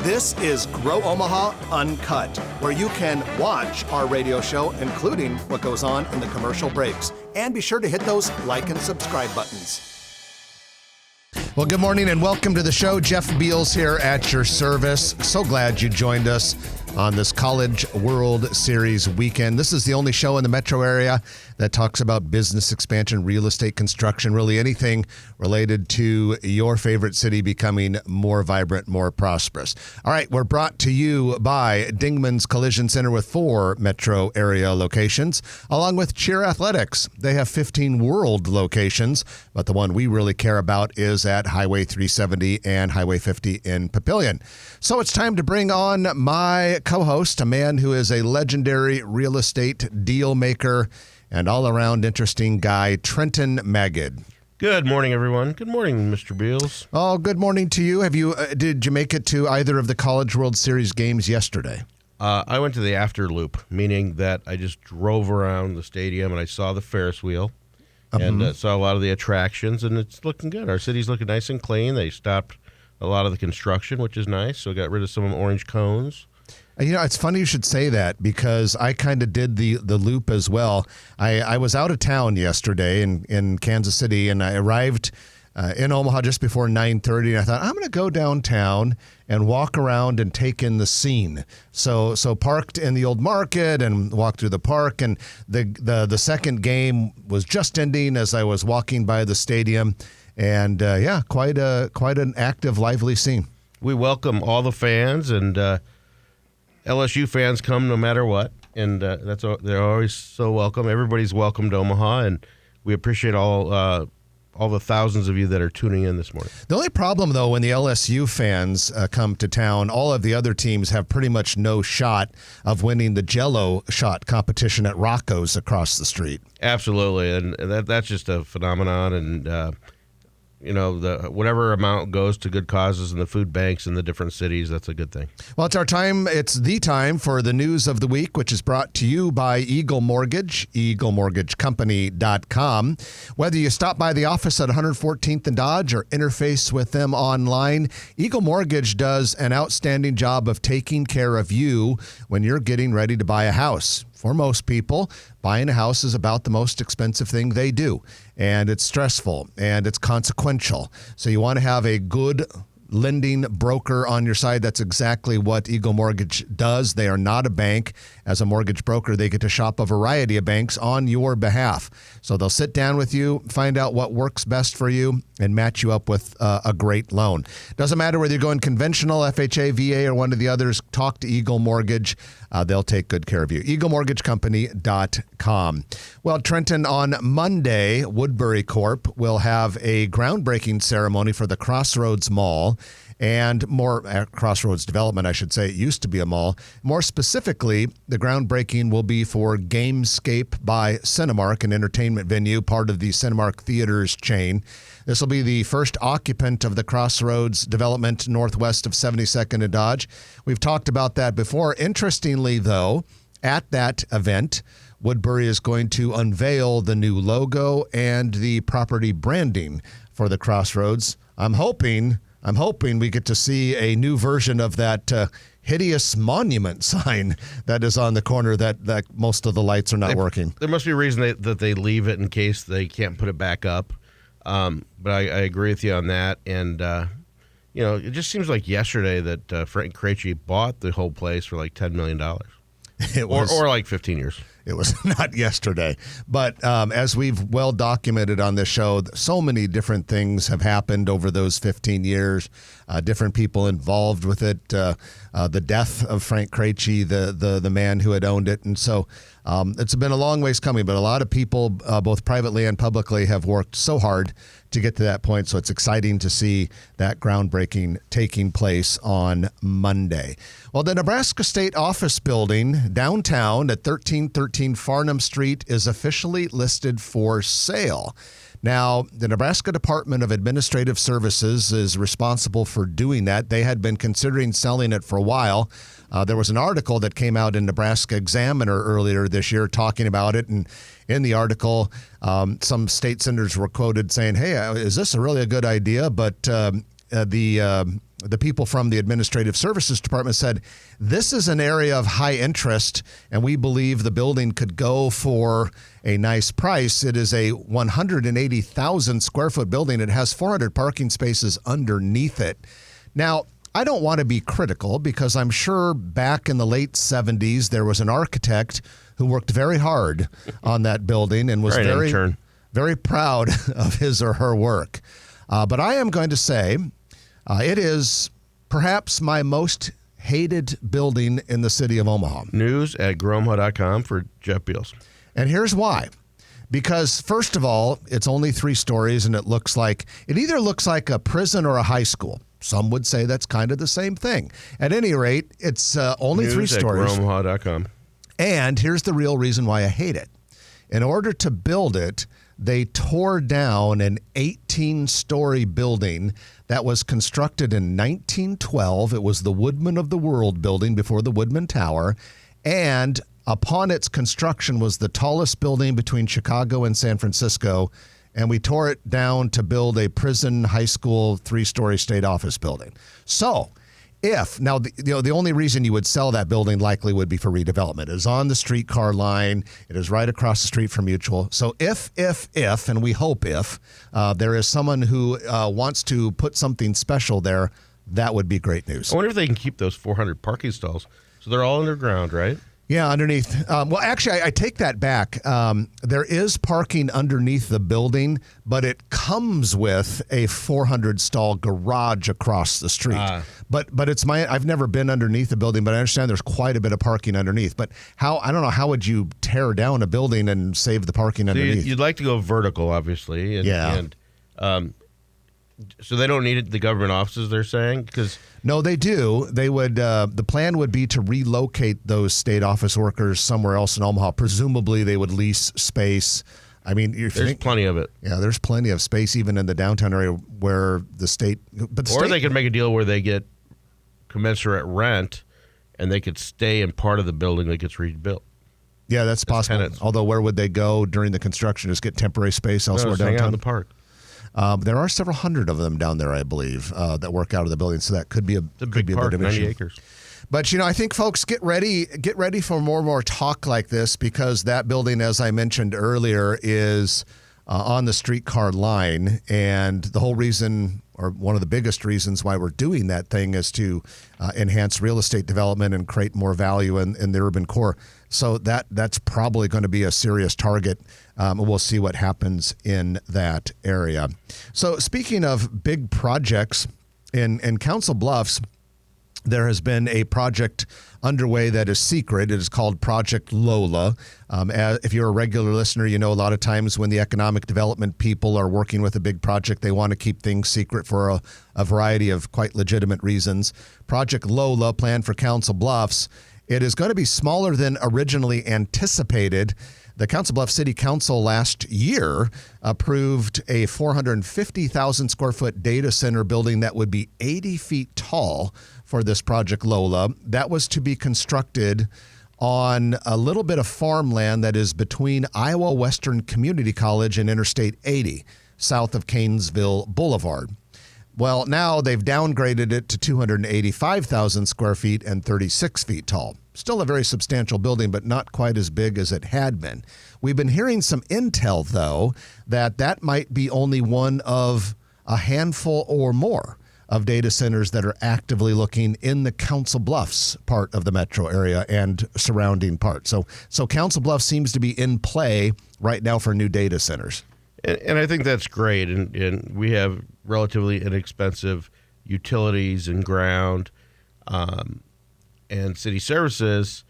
This is Grow Omaha Uncut, where you can watch our radio show, including what goes on in the commercial breaks. And be sure to hit those like and subscribe buttons. Well, good morning and welcome to the show. Jeff Beals here at your service. So glad you joined us on this College World Series weekend. This is the only show in the metro area that talks about business expansion, real estate construction, really anything related to your favorite city becoming more vibrant, more prosperous. All right, we're brought to you by Dingman's Collision Center with 4 metro area locations, along with Cheer Athletics. They have 15 world locations, but the one we really care about is at Highway 370 and Highway 50 in Papillion. So it's time to bring on my co-host, a man who is a legendary real estate deal maker and all-around interesting guy, Trenton Magid. Good morning, everyone. Good morning, Mr. Beals. Oh, good morning to you. Did you make it to either of the College World Series games yesterday? I went to the after loop, meaning that I just drove around the stadium and I saw the Ferris wheel and saw a lot of the attractions, and it's looking good. Our city's looking nice and clean. They stopped a lot of the construction, which is nice, so got rid of some orange cones. You know, it's funny you should say that because I kind of did the loop as well. I was out of town yesterday in Kansas City, and I arrived in Omaha just before 9:30, and I thought, I'm going to go downtown and walk around and take in the scene. So parked in the old market and walked through the park, and the second game was just ending as I was walking by the stadium, and quite an active, lively scene. We welcome all the fans, and LSU fans come no matter what, and they're always so welcome. Everybody's welcome to Omaha, and we appreciate all the thousands of you that are tuning in this morning. The only problem, though, when the LSU fans come to town, all of the other teams have pretty much no shot of winning the Jell-O shot competition at Rocco's across the street. Absolutely, and that's just a phenomenon, and whatever amount goes to good causes in the food banks in the different cities, that's a good thing. Well, it's our time. It's the time for the news of the week, which is brought to you by Eagle Mortgage, EagleMortgageCompany.com. Whether you stop by the office at 114th and Dodge or interface with them online, Eagle Mortgage does an outstanding job of taking care of you when you're getting ready to buy a house. For most people, buying a house is about the most expensive thing they do, and it's stressful and it's consequential. So you want to have a good lending broker on your side. That's exactly what Eagle Mortgage does. They are not a bank. As a mortgage broker, they get to shop a variety of banks on your behalf. So they'll sit down with you, find out what works best for you, and match you up with a great loan. Doesn't matter whether you're going conventional, FHA, VA, or one of the others, talk to Eagle Mortgage. They'll take good care of you. EagleMortgageCompany.com. Well, Trenton, on Monday, Woodbury Corp will have a groundbreaking ceremony for the Crossroads Mall and more Crossroads Development, I should say. It used to be a mall. More specifically, the groundbreaking will be for Gamescape by Cinemark, an entertainment venue, part of the Cinemark Theaters chain. This will be the first occupant of the Crossroads development northwest of 72nd and Dodge. We've talked about that before. Interestingly, though, at that event, Woodbury is going to unveil the new logo and the property branding for the Crossroads. I'm hoping we get to see a new version of that hideous monument sign that is on the corner that most of the lights are not working. There must be a reason that they leave it in case they can't put it back up. But I agree with you on that. And, it just seems like yesterday that Frank Krejci bought the whole place for like $10 million. Or like 15 years. It was not yesterday. But as we've well documented on this show, so many different things have happened over those 15 years, different people involved with it, the death of Frank Krejci, the man who had owned it. And so it's been a long ways coming, but a lot of people, both privately and publicly, have worked so hard to get to that point. So it's exciting to see that groundbreaking taking place on Monday. Well, the Nebraska State Office Building downtown at 1313 Farnham Street is officially listed for sale. Now, the Nebraska Department of Administrative Services is responsible for doing that. They had been considering selling it for a while. There was an article that came out in Nebraska Examiner earlier this year talking about it, and in the article, some state senators were quoted saying, hey, is this really a good idea? But the the people from the Administrative Services Department said, this is an area of high interest, and we believe the building could go for a nice price. It is a 180,000 square foot building. It has 400 parking spaces underneath it. Now, I don't want to be critical because I'm sure back in the late 70s, there was an architect who worked very hard on that building and was very proud of his or her work. But I am going to say it is perhaps my most hated building in the city of Omaha. News at growomaha.com for Jeff Beals. And here's why. Because, first of all, it's only 3 stories, and it either looks like a prison or a high school. Some would say that's kind of the same thing. At any rate, it's only 3 stories. News at growomaha.com. And here's the real reason why I hate it. In order to build it, they tore down an 18-story building that was constructed in 1912. It was the Woodman of the World building before the Woodman Tower. And upon its construction was the tallest building between Chicago and San Francisco. And we tore it down to build a prison, high school, 3-story state office building. So the only reason you would sell that building likely would be for redevelopment. It is on the streetcar line. It is right across the street from Mutual. So if, and we hope there is someone who wants to put something special there, that would be great news. I wonder if they can keep those 400 parking stalls. So they're all underground, right? Yeah, underneath. Well, actually, I take that back. There is parking underneath the building, but it comes with a 400-stall garage across the street. But I've never been underneath the building, but I understand there's quite a bit of parking underneath. But I don't know, how would you tear down a building and save the parking underneath? You'd like to go vertical, obviously. So they don't need the government offices, they're saying? No, they do. They would. The plan would be to relocate those state office workers somewhere else in Omaha. Presumably, they would lease space. I mean, there's plenty of it. Yeah, there's plenty of space even in the downtown area where the state. Or they could make a deal where they get commensurate rent, and they could stay in part of the building that gets rebuilt. Yeah, that's possible. Tenants. Although, where would they go during the construction? Just get temporary space elsewhere downtown? Hang out in the park. There are several hundred of them down there, I believe, that work out of the building. So that could be a big park, bit of 90 issue. acres. But, I think, folks, get ready for more talk like this, because that building, as I mentioned earlier, is on the streetcar line. And the whole reason, or one of the biggest reasons why we're doing that thing, is to enhance real estate development and create more value in the urban core. So that's probably going to be a serious target. We'll see what happens in that area. So speaking of big projects, in Council Bluffs, there has been a project underway that is secret. It is called Project Lola. If you're a regular listener, you know a lot of times when the economic development people are working with a big project, they want to keep things secret for a variety of quite legitimate reasons. Project Lola, planned for Council Bluffs, it is going to be smaller than originally anticipated. The Council Bluffs City Council last year approved a 450,000 square foot data center building that would be 80 feet tall for this Project Lola. That was to be constructed on a little bit of farmland that is between Iowa Western Community College and Interstate 80, south of Canesville Boulevard. Well, now they've downgraded it to 285,000 square feet and 36 feet tall. Still a very substantial building, but not quite as big as it had been. We've been hearing some intel, though, that might be only one of a handful or more of data centers that are actively looking in the Council Bluffs part of the metro area and surrounding parts. So Council Bluffs seems to be in play right now for new data centers. And I think that's great. And we have relatively inexpensive utilities and ground and city services.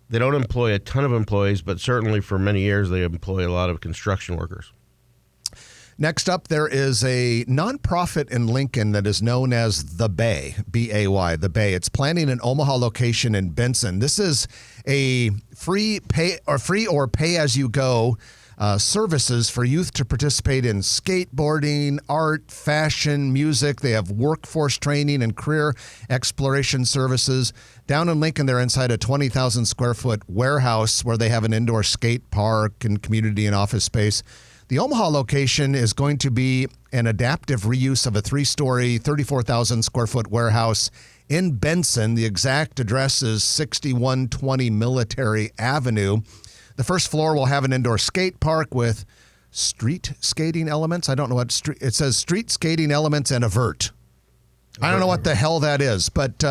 They don't employ a ton of employees, but certainly for many years they employ a lot of construction workers. Next up, there is a nonprofit in Lincoln that is known as The Bay, B-A-Y, The Bay. It's planning an Omaha location in Benson. This is a free or pay-as-you-go services for youth to participate in skateboarding, art, fashion, music. They have workforce training and career exploration services. Down in Lincoln, they're inside a 20,000 square foot warehouse where they have an indoor skate park and community and office space. The The Omaha location is going to be an adaptive reuse of a 3-story, 34,000 square foot warehouse in Benson. The exact address is 6120 Military Avenue. The first floor will have an indoor skate park with street skating elements. I don't know what it says, street skating elements and a vert. I don't know what the hell that is, but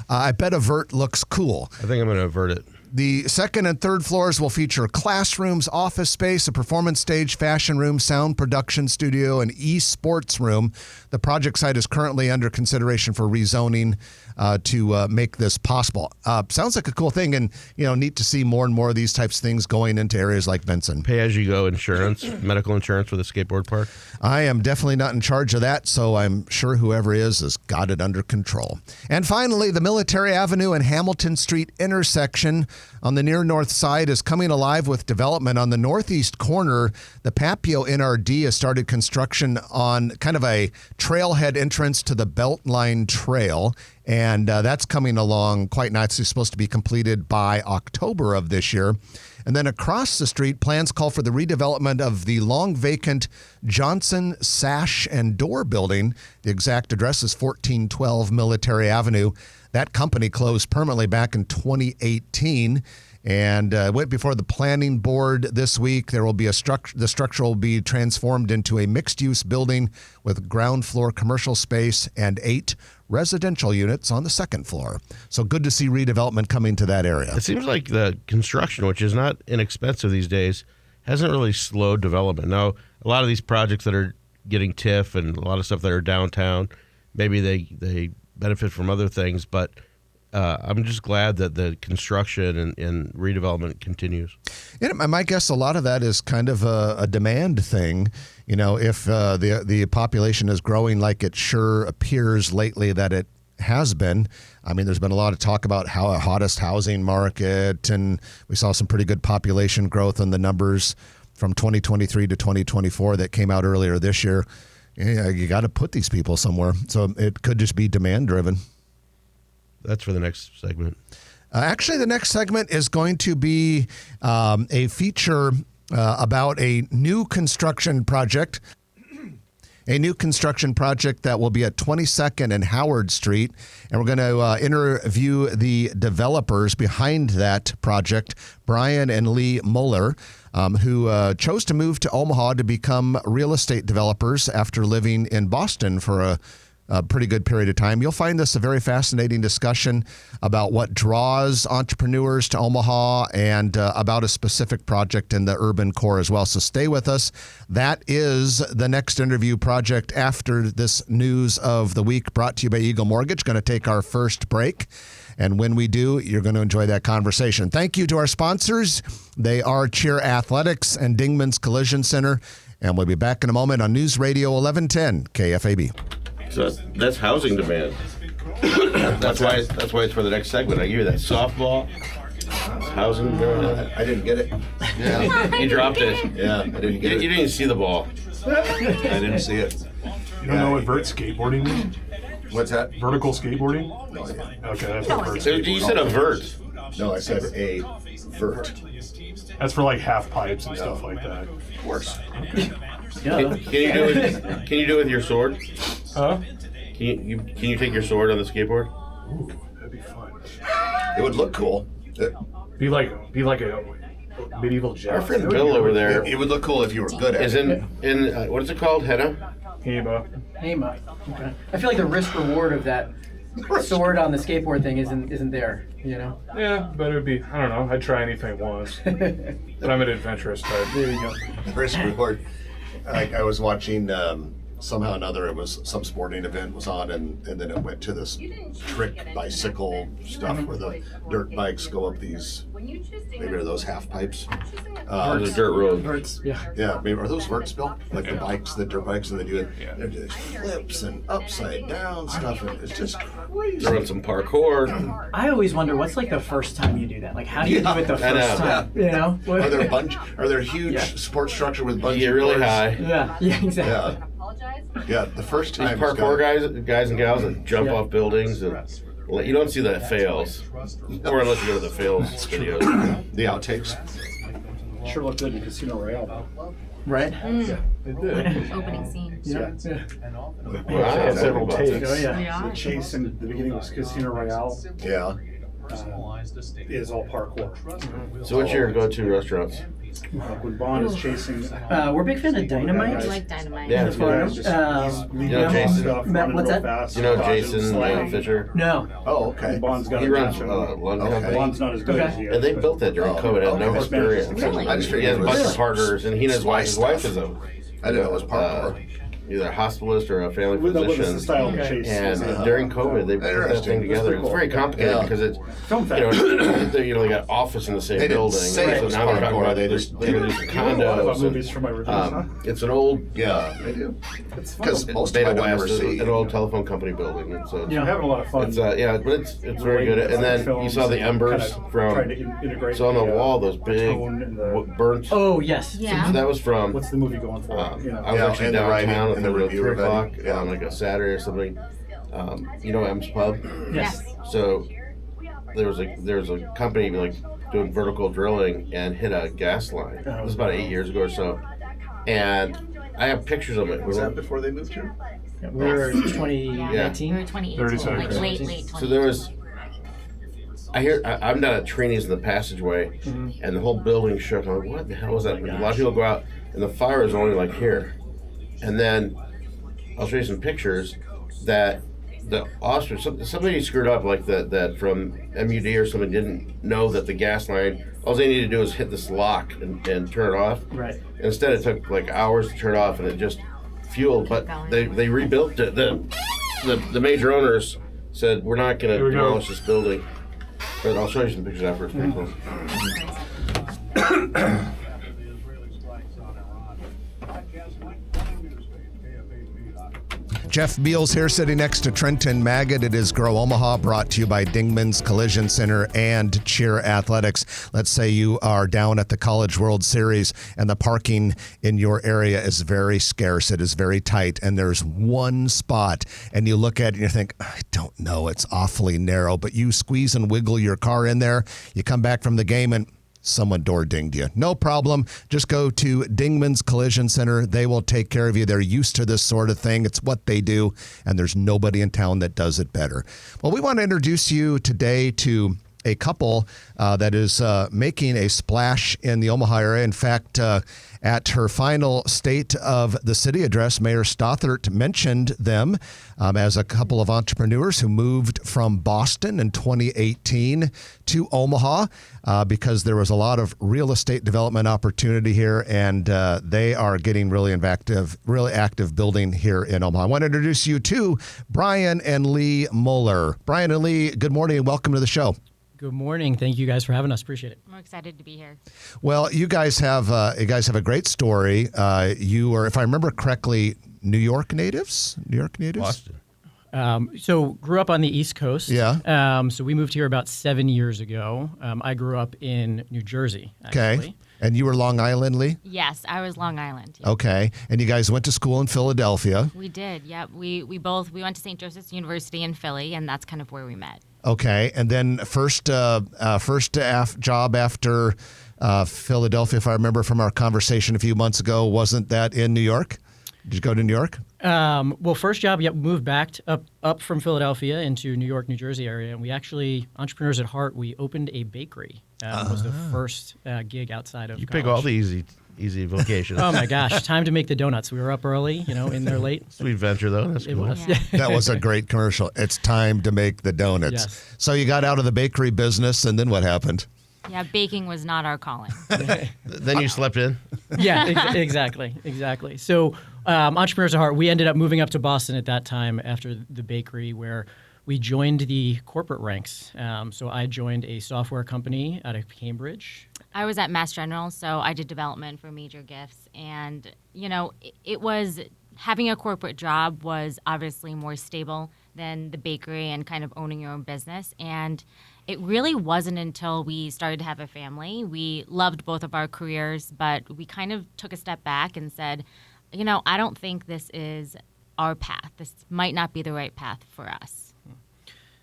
I bet a vert looks cool. I think I'm going to avert it. The second and third floors will feature classrooms, office space, a performance stage, fashion room, sound production studio, and e-sports room. The project site is currently under consideration for rezoning to make this possible. Sounds like a cool thing, and neat to see more and more of these types of things going into areas like Benson. Pay-as-you-go insurance, medical insurance for the skateboard park. I am definitely not in charge of that, so I'm sure whoever is has got it under control. And finally, the Military Avenue and Hamilton Street intersection on the near north side is coming alive with development. On the northeast corner, the Papio NRD has started construction on kind of a trailhead entrance to the Beltline Trail, and that's coming along quite nicely. It's supposed to be completed by October of this year. And then across the street, plans call for the redevelopment of the long vacant Johnson Sash and Door building. The exact address is 1412 Military Avenue. That company closed permanently back in 2018 and went before the planning board this week. There will be the structure will be transformed into a mixed-use building with ground floor commercial space and 8 residential units on the second floor. So good to see redevelopment coming to that area. It seems like the construction, which is not inexpensive these days, hasn't really slowed development. Now, a lot of these projects that are getting TIF and a lot of stuff that are downtown, maybe they benefit from other things, but I'm just glad that the construction and redevelopment continues. And my guess, a lot of that is kind of a demand thing. If the population is growing like it sure appears lately that it has been. I mean, there's been a lot of talk about how a hottest housing market, and we saw some pretty good population growth in the numbers from 2023 to 2024 that came out earlier this year. Yeah, you got to put these people somewhere. So it could just be demand driven. That's for the next segment. Actually, the next segment is going to be a feature about a new construction project. A new construction project that will be at 22nd and Howard Street. And we're going to interview the developers behind that project, Bryan and Leigh Mueller, who chose to move to Omaha to become real estate developers after living in Boston for a pretty good period of time. You'll find this a very fascinating discussion about what draws entrepreneurs to Omaha and about a specific project in the urban core as well. So stay with us. That is the next interview project after this news of the week, brought to you by Eagle Mortgage. Going to take our first break. And when we do, you're going to enjoy that conversation. Thank you to our sponsors. They are Cheer Athletics and Dingman's Collision Center. And we'll be back in a moment on News Radio 1110 KFAB. So that's housing demand. that's why it's for the next segment. I give you that softball. Housing demand. I didn't get it. Yeah. You dropped it. Yeah, I didn't get it. You didn't even see the ball. I didn't see it. You don't know what vert skateboarding means? What's that? Vertical skateboarding? Oh, yeah. Okay, that's what vert So skateboarding. you said a vert. No, I said a vert. That's for like half pipes and stuff like that. Worse. Can you do it with your sword? Huh? Can you take your sword on the skateboard? Ooh, that'd be fun. It would look cool. Be like a medieval jet. Our friend Bill over there It would look cool if you were good at is it. in what is it called? Henna? HEMA. HEMA. Okay. I feel like the risk reward of that sword on the skateboard thing isn't there. Yeah, but it'd be, I don't know, I'd try anything once. But I'm an adventurous type. There you go. Risk reward. I was watching somehow or another, it was some sporting event was on, and then it went to this trick bicycle stuff where the dirt bikes go up these, maybe are those half pipes? There's a dirt road. Hurts. Yeah. Yeah, maybe are those verts, Bill? Like the dirt bikes, and they do it. Yeah. They're just flips and upside down stuff, and it's just crazy. They're on some parkour. I always wonder what's like the first time you do that. Like, how do you do it the I know. first time? Are there huge Yeah. sports structure with You bungee get really cords? high. Yeah, exactly. Yeah. Yeah, the first These time. parkour guys and gals that jump Yeah. off buildings, and you don't see the fails, or unless you go to the fails videos. The outtakes. Sure looked good in Casino Royale, though. Right? Yeah, they did. Opening scene. Yeah. They had several takes. Oh, yeah. Yeah. The chase in the beginning was Casino Royale Yeah. is all parkour. So what's your go-to restaurants? Like when Bond is chasing. We're a big fan of Dynamite. I like Dynamite. Yeah, The it's guy good. is just, Um, he's leading you know Jason? stuff, Matt, running what's real that? fast, You know dodging, Jason sliding. Fisher? No. Oh, okay. And Bond's got He a runs match. London Okay. Company. Bond's not as good Okay. as he is. And they but- built that during COVID. Had no okay. experience. Really? I just He figured has it a bunch was of partners, and he and his wife. His wife is a I didn't know it was parkour. either a hospitalist or a family With the physician. style of the chase. And during COVID, they put that Interesting. thing together. It's very complicated Yeah. because it's Film you fact. know they got office in the same They didn't building. say it so was now they're talking parkour, about they they're just- going to do some You know a lot condos. about movies from my reviews, huh? It's an old Yeah, they do. It's fun. Because most of Beta them I never West, see. an old telephone company building. And so I'm having a lot of fun. it's yeah, but it's very good. And then you saw the embers trying to from integrate so on the the, wall, those big tone and the- burnt. Oh, yes. Yeah. So that was from. What's the movie going for? You know. I was Yeah, actually and the writing downtown at and the the review 3 of it. o'clock Yeah. on like a Saturday or something. You know M's Pub. Yes. So there was a company like doing vertical drilling and hit a gas line. It was about 8 years ago or so, and I have pictures of it. Was that before they moved here? We're Yeah. 2019. We were 2018. 30 Like seconds. late 2018. So there was. I'm down at trainees in the passageway, and the whole building shook. I'm like, what the hell was that? A lot of people go out, and the fire is only like here, and then I'll show you some pictures that the officer, somebody screwed up like that from MUD or something didn't know that the gas line. All they needed to do was hit this lock and turn it off. Right. Instead, it took like hours to turn it off, and it just fueled. But they rebuilt it. The major owners said we're not going to Here we go. demolish this building. But I'll show you some pictures afterwards. Pretty cool. Jeff Beals here, sitting next to Trenton Maggot. It is Grow Omaha, brought to you by Dingman's Collision Center and Cheer Athletics. Let's say you are down at the College World Series and the parking in your area is very scarce. It is very tight, and there's one spot, and you look at it and you think, I don't know, it's awfully narrow, but you squeeze and wiggle your car in there. You come back from the game and someone door dinged you. No problem. Just go to Dingman's Collision Center. They will take care of you. They're used to this sort of thing. It's what they do, and there's nobody in town that does it better. Well, we want to introduce you today to a couple that is making a splash in the Omaha area. In fact, at her final State of the City address, Mayor Stothert mentioned them as a couple of entrepreneurs who moved from Boston in 2018 to Omaha because there was a lot of real estate development opportunity here, and they are getting really active building here in Omaha. I want to introduce you to Bryan and Leigh Mueller. Bryan and Leigh, good morning and welcome to the show. Good morning. Thank you guys for having us. Appreciate it. I'm excited to be here. Well, you guys have a great story. You are, if I remember correctly, New York natives. Boston. So grew up on the East Coast. Yeah. So we moved here about 7 years ago. I grew up in New Jersey. Actually. Okay. And you were Long Island, Leigh? Yes, I was Long Island. Yeah. Okay. And you guys went to school in Philadelphia. We did. Yep. We went to St. Joseph's University in Philly, and that's kind of where we met. Okay. And then first job after Philadelphia, if I remember from our conversation a few months ago, wasn't that in New York? Did you go to New York? Well, first job, moved back up from Philadelphia into New York, New Jersey area. And we actually, entrepreneurs at heart, we opened a bakery. Was the first gig outside of You college. pick all the easy vocations. Oh, my gosh. Time to make the donuts. We were up early, in there late. Sweet venture though. That's It cool. was. Yeah. That was a great commercial. It's time to make the donuts. Yes. So you got out of the bakery business, and then what happened? Yeah, baking was not our calling. Then you slept in. Yeah, exactly. So, entrepreneurs at heart, we ended up moving up to Boston at that time after the bakery, where we joined the corporate ranks. So I joined a software company out of Cambridge. I was at Mass General, so I did development for Major Gifts, and it was having a corporate job was obviously more stable than the bakery and kind of owning your own business. And it really wasn't until we started to have a family. We loved both of our careers, but we kind of took a step back and said, I don't think this is our path. This might not be the right path for us.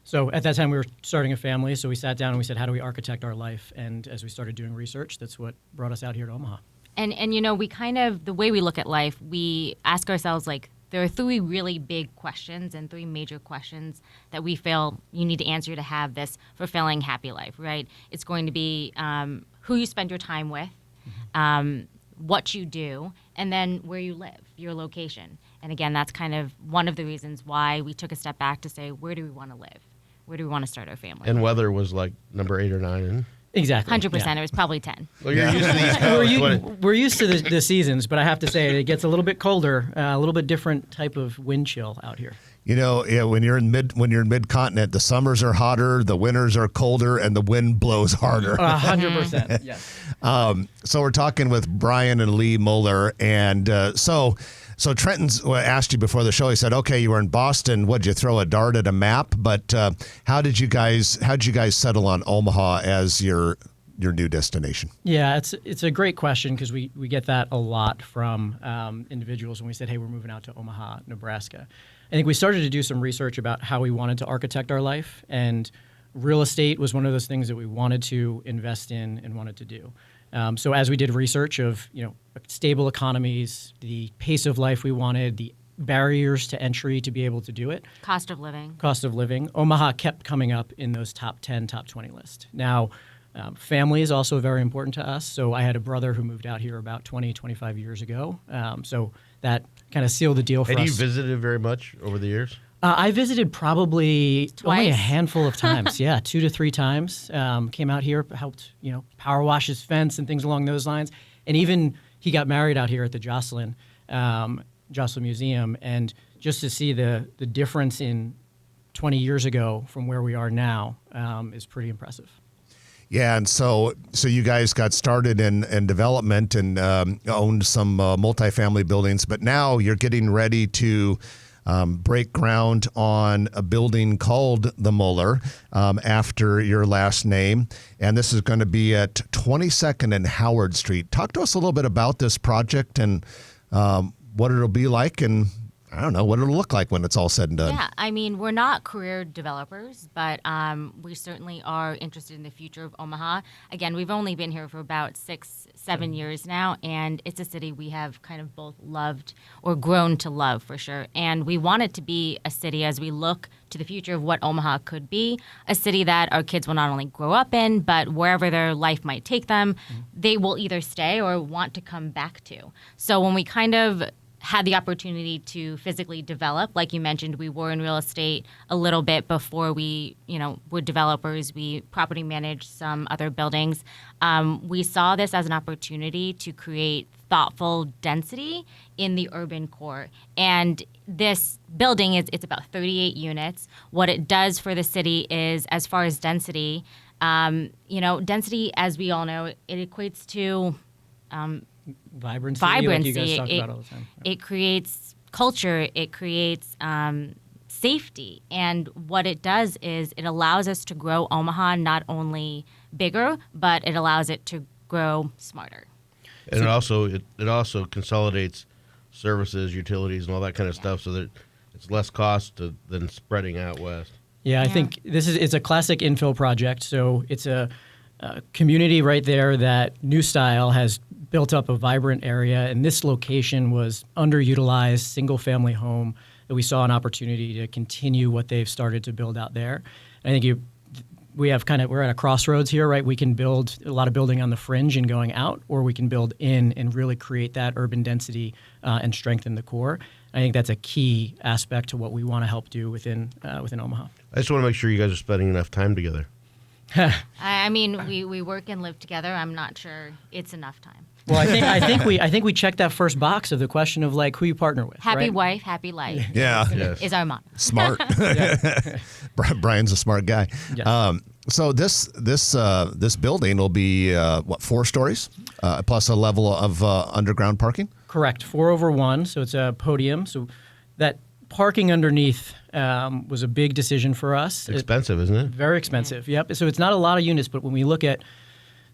So at that time, we were starting a family, so we sat down and we said, how do we architect our life? And as we started doing research, that's what brought us out here to Omaha. And we kind of, the way we look at life, we ask ourselves, like, there are three really big questions and three major questions that we feel you need to answer to have this fulfilling, happy life, right? It's going to be who you spend your time with, what you do, and then where you live, your location. And again, that's kind of one of the reasons why we took a step back to say, where do we want to live? Where do we want to start our family? And weather was like number 8 or 9. Exactly. 100%. It was probably 10. Well, you're used to these codes. We're used to the seasons, but I have to say it gets a little bit colder, a little bit different type of wind chill out here. When you're in mid-continent, the summers are hotter, the winters are colder, and the wind blows harder. 100%. Yes. So we're talking with Bryan and Leigh Mueller, and so Trenton's asked you before the show. He said, "Okay, you were in Boston. Would you throw a dart at a map?" But how did you guys settle on Omaha as your new destination? Yeah, it's a great question because we get that a lot from individuals when we said, "Hey, we're moving out to Omaha, Nebraska." I think we started to do some research about how we wanted to architect our life, and real estate was one of those things that we wanted to invest in and wanted to do. So as we did research of stable economies, the pace of life we wanted, the barriers to entry to be able to do it, Cost of living. Omaha kept coming up in those top 10, top 20 list. Now, family is also very important to us. So I had a brother who moved out here about 20, 25 years ago. So that kind of sealed the deal for us. Had you visited very much over the years? I visited probably Twice. only a handful of times. Yeah, 2 to 3 times. Came out here, helped power wash his fence and things along those lines. And even he got married out here at the Jocelyn Museum. And just to see the difference in 20 years ago from where we are now is pretty impressive. Yeah, and so you guys got started in development and owned some multifamily buildings, but now you're getting ready to break ground on a building called the Mueller after your last name. And this is going to be at 22nd and Howard Street. Talk to us a little bit about this project and what it'll be like and, I don't know, what it'll look like when it's all said and done. Yeah, I mean, we're not career developers, but we certainly are interested in the future of Omaha. Again, we've only been here for about 6-7 years now, and it's a city we have kind of both loved or grown to love for sure. And we want it to be a city, as we look to the future of what Omaha could be, a city that our kids will not only grow up in, but wherever their life might take them, they will either stay or want to come back to. So when we kind of had the opportunity to physically develop. Like you mentioned, we were in real estate a little bit before we, were developers. We property managed some other buildings. We saw this as an opportunity to create thoughtful density in the urban core. And this building it's about 38 units. What it does for the city is, as far as density, density, as we all know, it equates to Vibrancy. Like you guys talk about all the time. It creates culture. It creates safety. And what it does is it allows us to grow Omaha not only bigger, but it allows it to grow smarter. And it also consolidates services, utilities, and all that kind of stuff, so that it's less cost than spreading out west. Yeah, I think it's a classic infill project. So it's a community right there that New Style has built up a vibrant area, and this location was underutilized, single-family home that we saw an opportunity to continue what they've started to build out there. And I think we're at a crossroads here, right? We can build a lot of building on the fringe and going out, or we can build in and really create that urban density and strengthen the core. I think that's a key aspect to what we want to help do within Omaha. I just want to make sure you guys are spending enough time together. I mean, we work and live together. I'm not sure it's enough time. Well, I think we checked that first box of the question of like who you partner with. Happy right? wife, happy life. Yeah. Is our motto. Smart. Bryan's a smart guy. Yes. So this building will be 4 stories plus a level of underground parking? Correct. 4 over 1. So it's a podium. So that parking underneath was a big decision for us. It's expensive, isn't it? Very expensive. Yep. So it's not a lot of units, but when we look at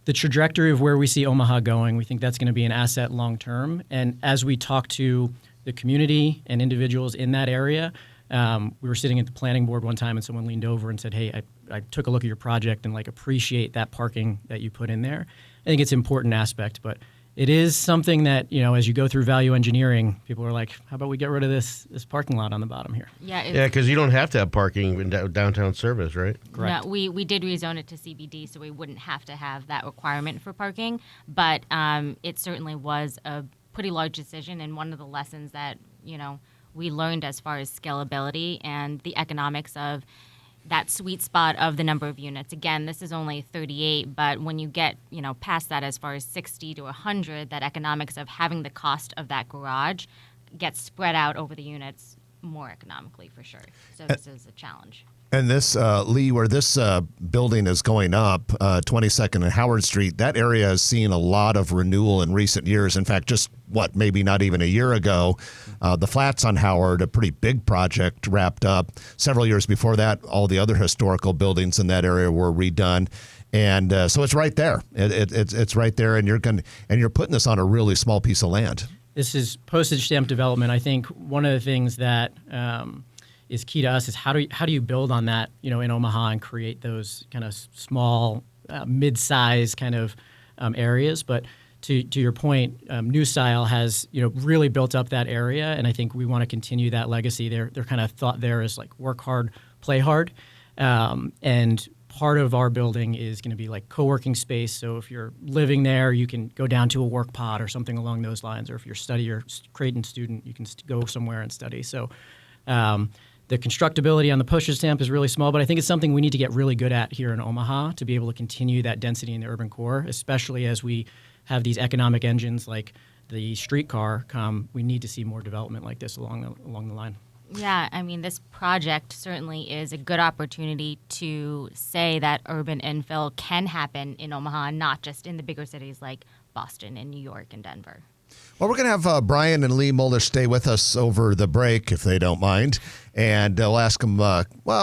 the trajectory of where we see Omaha going, we think that's going to be an asset long term. And as we talk to the community and individuals in that area, we were sitting at the planning board one time and someone leaned over and said, "Hey, I took a look at your project and appreciate that parking that you put in there." I think it's an important aspect, but it is something that, as you go through value engineering, people are like, how about we get rid of this parking lot on the bottom here? Yeah, because you don't have to have parking in downtown service, right? Correct. No, we did rezone it to CBD, so we wouldn't have to have that requirement for parking. But it certainly was a pretty large decision, and one of the lessons that we learned as far as scalability and the economics of that sweet spot of the number of units. Again, this is only 38, but when you get past that as far as 60 to 100, that economics of having the cost of that garage gets spread out over the units more economically for sure. So this is a challenge. And this, Leigh, where this building is going up, 22nd and Howard Street, that area has seen a lot of renewal in recent years. In fact, just maybe not even a year ago, the Flats on Howard, a pretty big project, wrapped up. Several years before that, all the other historical buildings in that area were redone. And so it's right there. It's right there, and you're putting this on a really small piece of land. This is postage stamp development. I think one of the things that is key to us is how do you build on that, in Omaha and create those kind of small, mid-size kind of areas. But to your point, New Style has really built up that area, and I think we want to continue that legacy. Their kind of thought there is like work hard, play hard, and part of our building is going to be like co-working space. So if you're living there, you can go down to a work pod or something along those lines. Or if you're Creighton student, you can go somewhere and study. So the constructability on the postage stamp is really small, but I think it's something we need to get really good at here in Omaha to be able to continue that density in the urban core, especially as we have these economic engines like the streetcar come. We need to see more development like this along the line. Yeah, I mean, this project certainly is a good opportunity to say that urban infill can happen in Omaha, not just in the bigger cities like Boston and New York and Denver. Well, we're going to have Bryan and Leigh Mueller stay with us over the break, if they don't mind. And we'll ask them,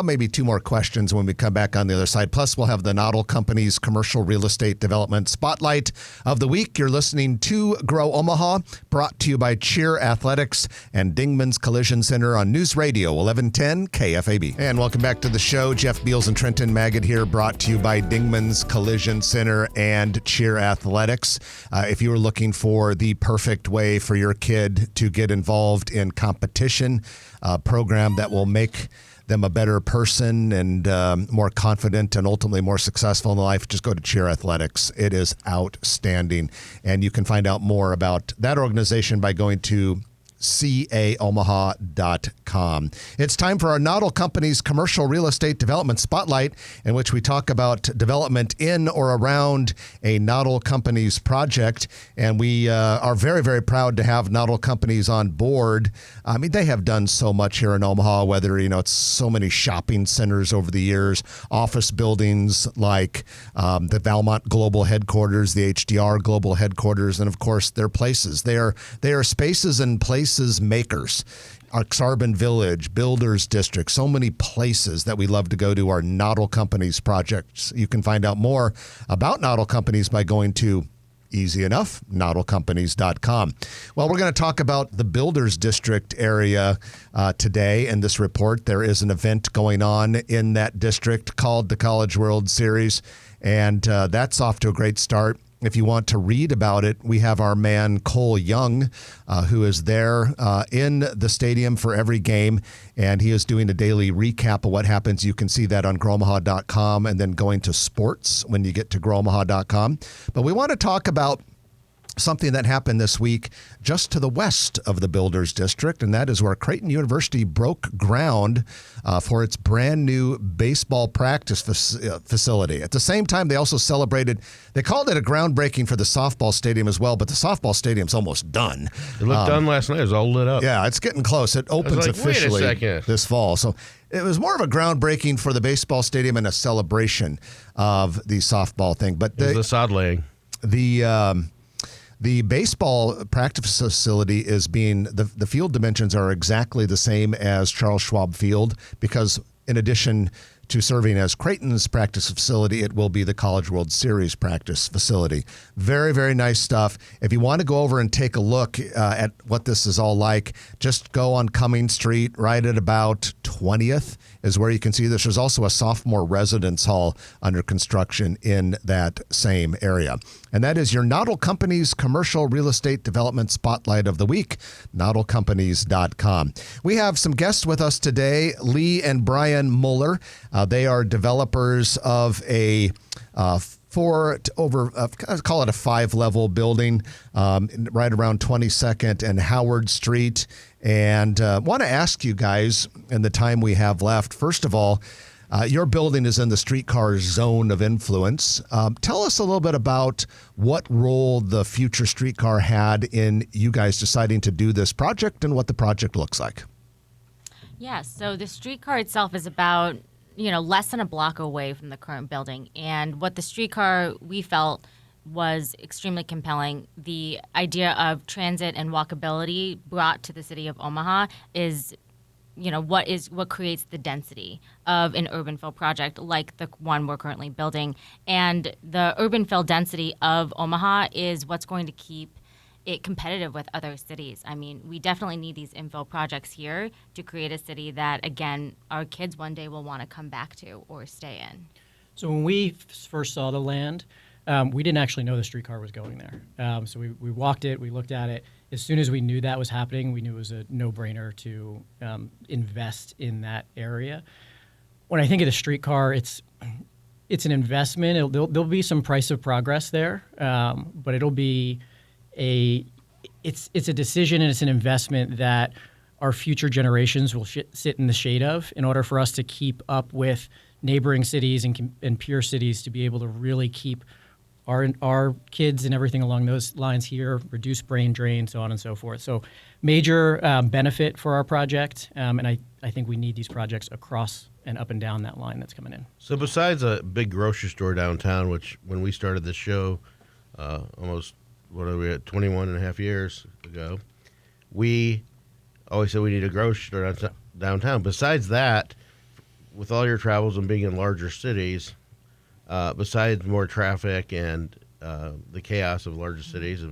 maybe two more questions when we come back on the other side. Plus, we'll have the Noddle Company's Commercial Real Estate Development Spotlight of the Week. You're listening to Grow Omaha, brought to you by Cheer Athletics and Dingman's Collision Center on News Radio 1110 KFAB. And welcome back to the show. Jeff Beals and Trenton Magid here, brought to you by Dingman's Collision Center and Cheer Athletics. If you were looking for the perfect way for your kid to get involved in competition, a program that will make them a better person and more confident and ultimately more successful in life, just go to Cheer Athletics. It is outstanding. And you can find out more about that organization by going to caomaha.com. It's time for our Noddle Company's Commercial Real Estate Development Spotlight, in which we talk about development in or around a Noddle Company's project. And we are very, very proud to have Noddle Companies on board. I mean, they have done so much here in Omaha, whether, it's so many shopping centers over the years, office buildings like the Valmont Global Headquarters, the HDR Global Headquarters, and of course, their places. They are spaces and places makers. Our Xarban Village, Builders District, so many places that we love to go to are Noddle Companies projects. You can find out more about Noddle Companies by going to, easy enough, noddlecompanies.com. Well, we're going to talk about the Builders District area today in this report. There is an event going on in that district called the College World Series, and that's off to a great start. If you want to read about it, we have our man Cole Young, who is there in the stadium for every game, and he is doing a daily recap of what happens. You can see that on growomaha.com and then going to sports when you get to growomaha.com. But we want to talk about something that happened this week just to the west of the Builders District, and that is where Creighton University broke ground for its brand new baseball practice facility. At the same time, they also celebrated, they called it a groundbreaking for the softball stadium as well, but the softball stadium's almost done. It looked done last night. It was all lit up. Yeah, it's getting close. It opens officially this fall. So it was more of a groundbreaking for the baseball stadium and a celebration of the softball thing. But it was the sod laying. The baseball practice facility is being, the field dimensions are exactly the same as Charles Schwab Field, because in addition to serving as Creighton's practice facility, it will be the College World Series practice facility. Very, very nice stuff. If you want to go over and take a look at what this is all like, just go on Cumming Street right at about 20th is where you can see this. There's also a sophomore residence hall under construction in that same area. And that is your Noddle Companies Commercial Real Estate Development Spotlight of the Week, noddlecompanies.com. We have some guests with us today, Leigh and Bryan Mueller. They are developers of a call it a 5-level building right around 22nd and Howard Street. And want to ask you guys in the time we have left, first of all, your building is in the streetcar zone of influence. Tell us a little bit about what role the future streetcar had in you guys deciding to do this project and what the project looks like. Yeah, so the streetcar itself is about, less than a block away from the current building. And what the streetcar we felt was extremely compelling. The idea of transit and walkability brought to the city of Omaha is what creates the density of an urban fill project like the one we're currently building. And the urban fill density of Omaha is what's going to keep it competitive with other cities. I mean, we definitely need these infill projects here to create a city that, again, our kids one day will want to come back to or stay in. So when we first saw the land, we didn't actually know the streetcar was going there. So we walked it, we looked at it. As soon as we knew that was happening, we knew it was a no-brainer to invest in that area. When I think of the streetcar, it's an investment. There'll be some price of progress there, but it'll be it's a decision and it's an investment that our future generations will sit in the shade of in order for us to keep up with neighboring cities and peer cities to be able to really keep our kids and everything along those lines here, reduce brain drain, so on and so forth. So major benefit for our project, and I think we need these projects across and up and down that line that's coming in. So besides a big grocery store downtown, which when we started this show almost, 21 and a half years ago, we always said we need a grocery store downtown. Besides that, with all your travels and being in larger cities, besides more traffic and the chaos of larger cities,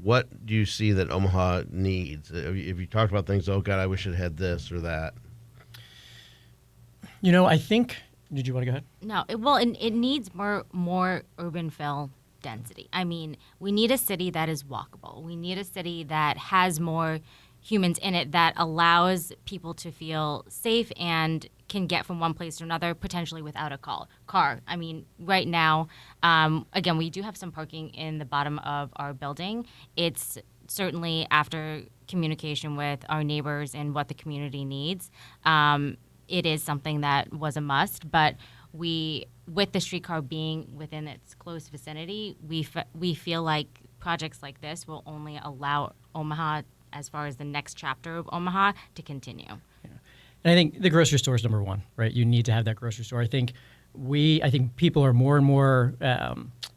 what do you see that Omaha needs? If you talked about things, oh God, I wish it had this or that. I think. Did you want to go ahead? No, it needs more urban fill density. I mean, we need a city that is walkable. We need a city that has more humans in it, that allows people to feel safe and can get from one place to another, potentially without a car. I mean, right now, again, we do have some parking in the bottom of our building. It's certainly after communication with our neighbors and what the community needs. It is something that was a must, but with the streetcar being within its close vicinity, we feel like projects like this will only allow Omaha, as far as the next chapter of Omaha, to continue. Yeah. And I think the grocery store is number one, right? You need to have that grocery store. I think people are more and more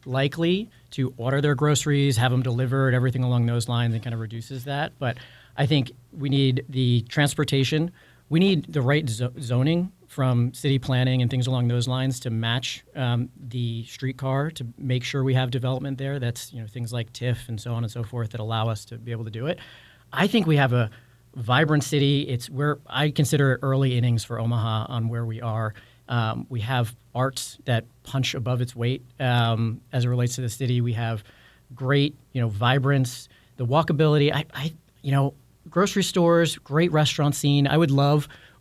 likely to order their groceries, have them delivered, everything along those lines, and kind of reduces that. But I think we need the transportation. We need the right zoning from city planning and things along those lines to match the streetcar to make sure we have development there. That's things like TIF and so on and so forth that allow us to be able to do it. I think we have a vibrant city. It's where I consider it early innings for Omaha on where we are. We have arts that punch above its weight as it relates to the city. We have great, vibrance, the walkability. Grocery stores, great restaurant scene.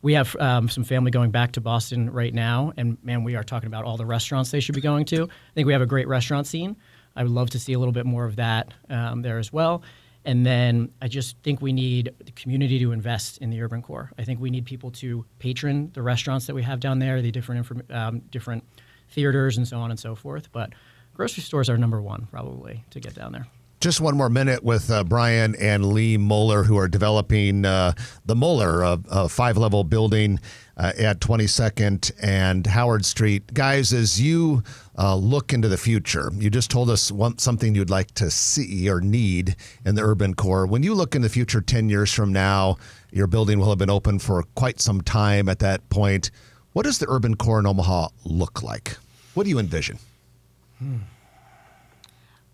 We have some family going back to Boston right now, and man, we are talking about all the restaurants they should be going to. I think we have a great restaurant scene. I would love to see a little bit more of that there as well. And then I just think we need the community to invest in the urban core. I think we need people to patron the restaurants that we have down there, the different theaters and so on and so forth. But grocery stores are number one probably to get down there. Just one more minute with Bryan and Leigh Mueller, who are developing the Mueller, a 5-level building at 22nd and Howard Street. Guys, as you look into the future, you just told us something you'd like to see or need in the urban core. When you look in the future 10 years from now, your building will have been open for quite some time at that point. What does the urban core in Omaha look like? What do you envision?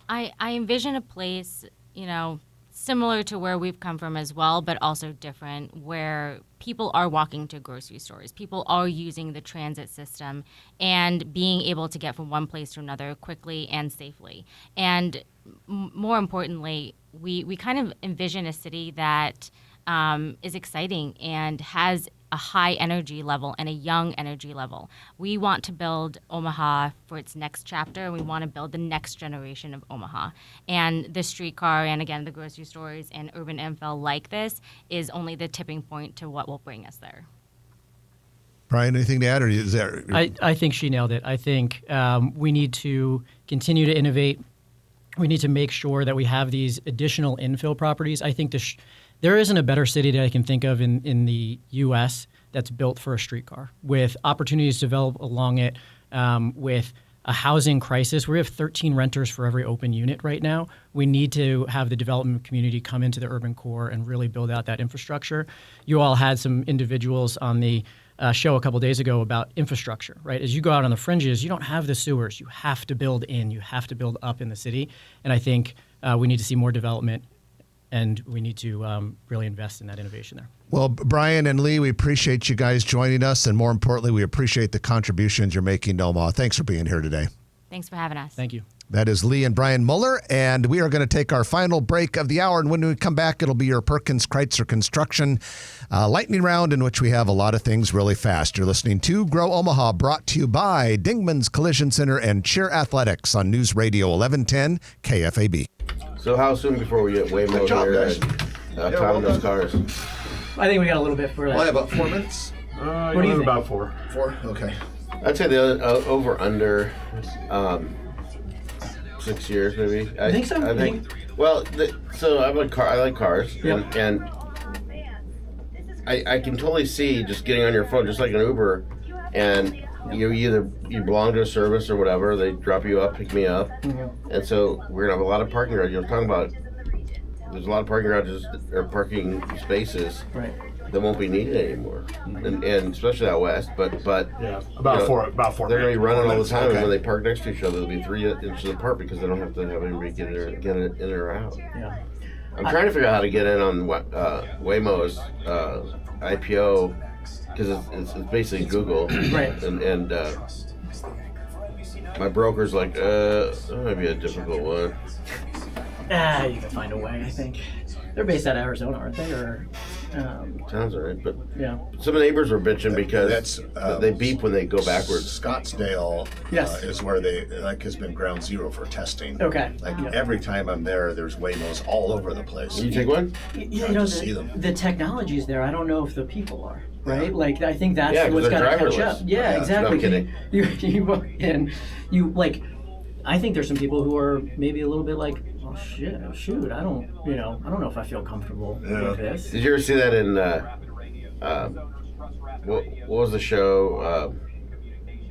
I envision a place, similar to where we've come from as well, but also different, where people are walking to grocery stores. People are using the transit system and being able to get from one place to another quickly and safely. And more importantly, we kind of envision a city that is exciting and has a high energy level and a young energy level. We want to build Omaha for its next chapter. We want to build the next generation of Omaha. And the streetcar and, again, the grocery stores and urban infill like this is only the tipping point to what will bring us there. Bryan, anything to add? Or is there... I think she nailed it. I think we need to continue to innovate. We need to make sure that we have these additional infill properties. I think there isn't a better city that I can think of in the U.S. that's built for a streetcar, with opportunities to develop along it, with a housing crisis. We have 13 renters for every open unit right now. We need to have the development community come into the urban core and really build out that infrastructure. You all had some individuals on the show a couple days ago about infrastructure, right? As you go out on the fringes, you don't have the sewers. You have to build in. You have to build up in the city. And I think we need to see more development, and we need to really invest in that innovation there. Well, Bryan and Leigh, we appreciate you guys joining us, and more importantly, we appreciate the contributions you're making to Omaha. Thanks for being here today. Thanks for having us. Thank you. That is Leigh and Bryan Mueller, and we are going to take our final break of the hour. And when we come back, it'll be your Perkins Kreitzer Construction lightning round, in which we have a lot of things really fast. You're listening to Grow Omaha, brought to you by Dingman's Collision Center and Cheer Athletics on News Radio 1110 KFAB. So how soon before we get way more here and counting those cars? I think we got a little bit for that. Well, about 4 minutes. What do you think? About 4. 4. Okay. I'd say the over under 6 years maybe. I think so. I think. Well, so I like cars, Yep. and I can totally see just getting on your phone, just like an Uber, and you belong to a service or whatever. They drop you up, pick me up, and so we're gonna have a lot of parking garages. You're talking about there's a lot of parking garages or parking spaces Right. that won't be needed anymore, and especially out west. But Yeah, about 4. About 4. they're gonna be running all the minutes. time, Okay. and when they park next to each other, they'll be 3 inches apart because they don't have to have anybody get in or out. Yeah. I'm trying to figure out how to get in on Waymo's IPO because it's basically Google, Right. And my broker's like, that might be a difficult one. You can find a way, I think. They're based out of Arizona, aren't they? Or, Sounds alright, but yeah. some of the neighbors were bitching because That's, they beep when they go backwards. Scottsdale Yes. is where they has been ground zero for testing. Okay. Like Yeah. every time I'm there, there's Waymos all over the place. You take one? You I know, just see them. the technology's there. I don't know if the people are, right? Like, I think that's Yeah, 'cause what's they're got to catch driverless. up. Yeah, Yeah, exactly. no kidding. I think there's some people who are maybe a little bit like, oh shoot, I don't know if I feel comfortable with this. Did you ever see that in what was the show?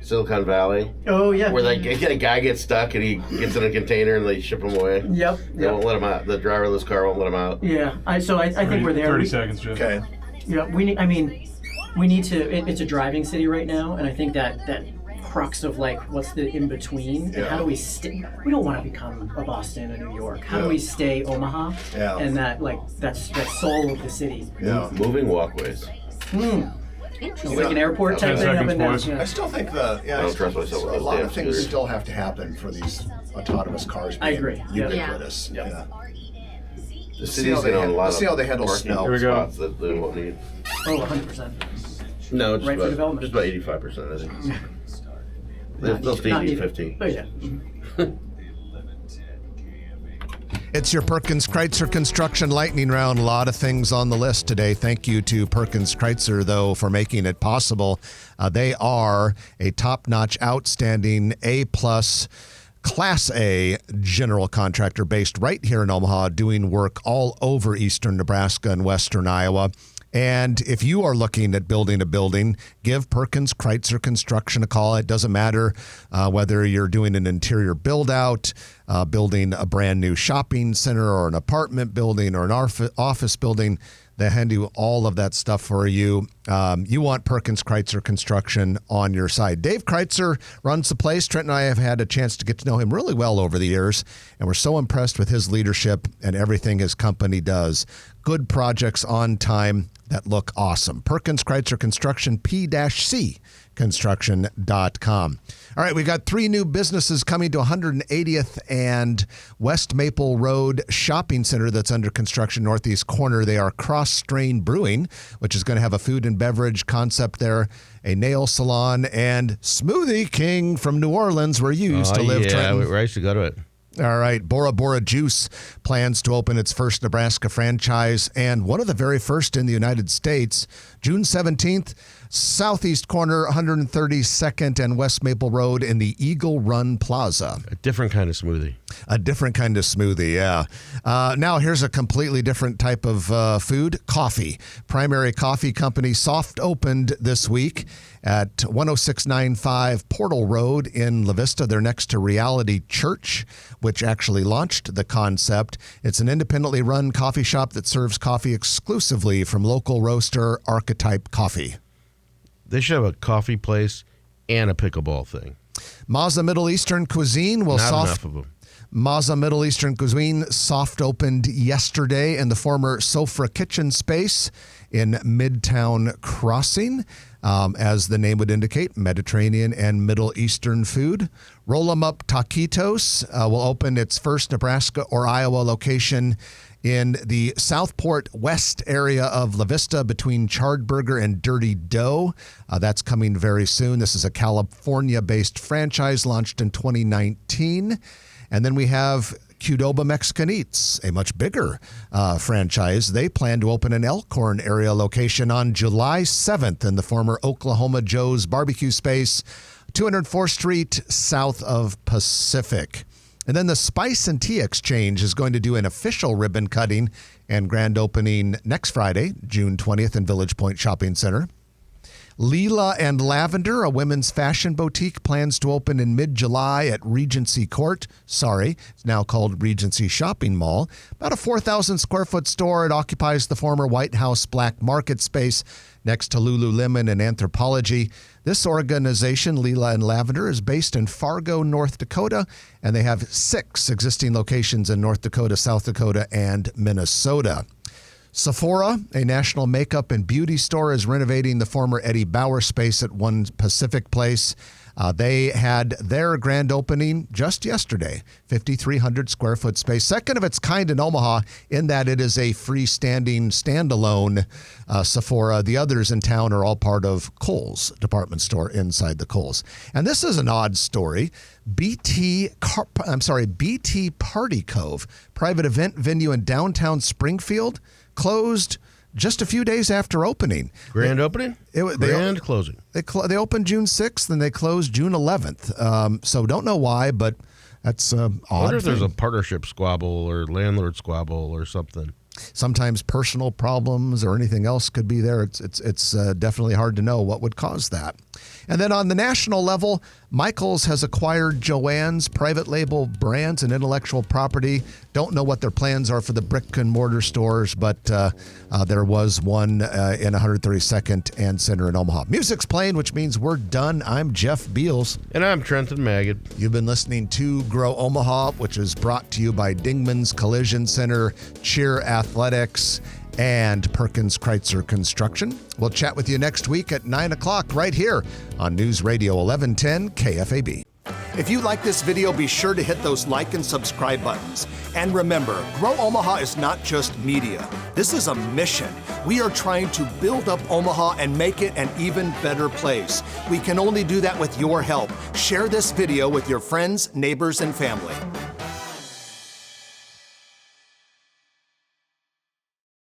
Silicon Valley, Oh yeah. where a guy gets stuck and he gets in a container and they ship him away. Yep. They won't let him out. The driverless car won't let him out. Yeah. I think we're there. 30 seconds, Jeff. Okay. Yeah. We need to. It's a driving city right now, and I think that crux of like what's the in between and how do we stay. We don't want to become a Boston, a New York. How do we stay Omaha? Yeah. And that's soul of the city. Yeah. Moving walkways. Like an airport type 10 thing up seconds, and down. boys. I Yeah. still think I don't trust myself with a those lot damn of things scooters. still have to happen for these autonomous cars being I agree. Yep. ubiquitous. Yep. Yeah. The See city's how they going to handle- a lot see how of they handle parking smell. Here we go. spots that they won't need. Oh, 100%. No, just Right for about, development. just about 85%, I think. They'll stay Not at even. 15. Oh yeah. It's your Perkins Kreitzer Construction Lightning Round. A lot of things on the list today. Thank you to Perkins Kreitzer, though, for making it possible. They are a top-notch, outstanding A-plus Class A general contractor based right here in Omaha, doing work all over eastern Nebraska and western Iowa. And if you are looking at building a building, give Perkins Kreitzer Construction a call. It doesn't matter whether you're doing an interior build out, building a brand new shopping center or an apartment building or an office building. They handle all of that stuff for you. You want Perkins Kreitzer Construction on your side. Dave Kreitzer runs the place. Trent and I have had a chance to get to know him really well over the years, and we're so impressed with his leadership and everything his company does. Good projects on time that look awesome. Perkins Kreitzer Construction, P-C construction.com. All right, we got 3 new businesses coming to 180th and West Maple Road Shopping Center that's under construction, northeast corner. They are Cross Strain Brewing, which is going to have a food and beverage concept there, a nail salon, and Smoothie King from New Orleans, where you used to live, Trenton. Yeah, I used to go to it. All right. Bora Bora Juice plans to open its first Nebraska franchise and one of the very first in the United States, June 17th, southeast corner, 132nd and West Maple Road in the Eagle Run Plaza. A different kind of smoothie. A different kind of smoothie, yeah. Now, here's a completely different type of food, coffee. Primary Coffee Company soft opened this week at 10695 Portal Road in La Vista. They're next to Reality Church, which actually launched the concept. It's an independently run coffee shop that serves coffee exclusively from local roaster Archetype Coffee. They should have a coffee place and a pickleball thing. Mazza Middle Eastern Cuisine will Not enough of them. Mazza Middle Eastern Cuisine soft opened yesterday in the former Sofra Kitchen space in Midtown Crossing. As the name would indicate, Mediterranean and Middle Eastern food. Roll 'em Up Taquitos will open its first Nebraska or Iowa location in the Southport West area of La Vista between Charred Burger and Dirty Dough. That's coming very soon. This is a California-based franchise launched in 2019. And then we have Qdoba Mexican Eats, a much bigger franchise. They plan to open an Elkhorn area location on July 7th in the former Oklahoma Joe's barbecue space, 204th Street, south of Pacific. And then the Spice and Tea Exchange is going to do an official ribbon cutting and grand opening next Friday, June 20th in Village Point Shopping Center. Leela and Lavender, a women's fashion boutique, plans to open in mid-July at Regency Court. It's now called Regency Shopping Mall. About a 4,000 square foot store. It occupies the former White House Black Market space next to Lululemon and Anthropologie. This organization, Leela and Lavender, is based in Fargo, North Dakota, and they have 6 existing locations in North Dakota, South Dakota, and Minnesota. Sephora, a national makeup and beauty store, is renovating the former Eddie Bauer space at One Pacific Place. They had their grand opening just yesterday, 5,300 square foot space, second of its kind in Omaha in that it is a freestanding, standalone Sephora. The others in town are all part of Kohl's department store inside the Kohl's. And this is an odd story. BT Party Cove, private event venue in downtown Springfield, closed just a few days after opening. Grand opening? Grand closing. They opened June 6th and they closed June 11th. So don't know why, but that's odd. I wonder if there's a partnership squabble or landlord squabble or something. Sometimes personal problems or anything else could be there. It's definitely hard to know what would cause that. And then on the national level, Michaels has acquired Jo-Ann's private label brands and intellectual property. Don't know what their plans are for the brick and mortar stores, but there was one in 132nd and Center in Omaha. Music's playing, which means we're done. I'm Jeff Beals. And I'm Trenton Magid. You've been listening to Grow Omaha, which is brought to you by Dingman's Collision Center, Cheer Athletics, and Perkins Kreitzer Construction. We'll chat with you next week at 9 o'clock right here on News Radio 1110 KFAB. If you like this video, be sure to hit those like and subscribe buttons. And remember, Grow Omaha is not just media. This is a mission. We are trying to build up Omaha and make it an even better place. We can only do that with your help. Share this video with your friends, neighbors, and family.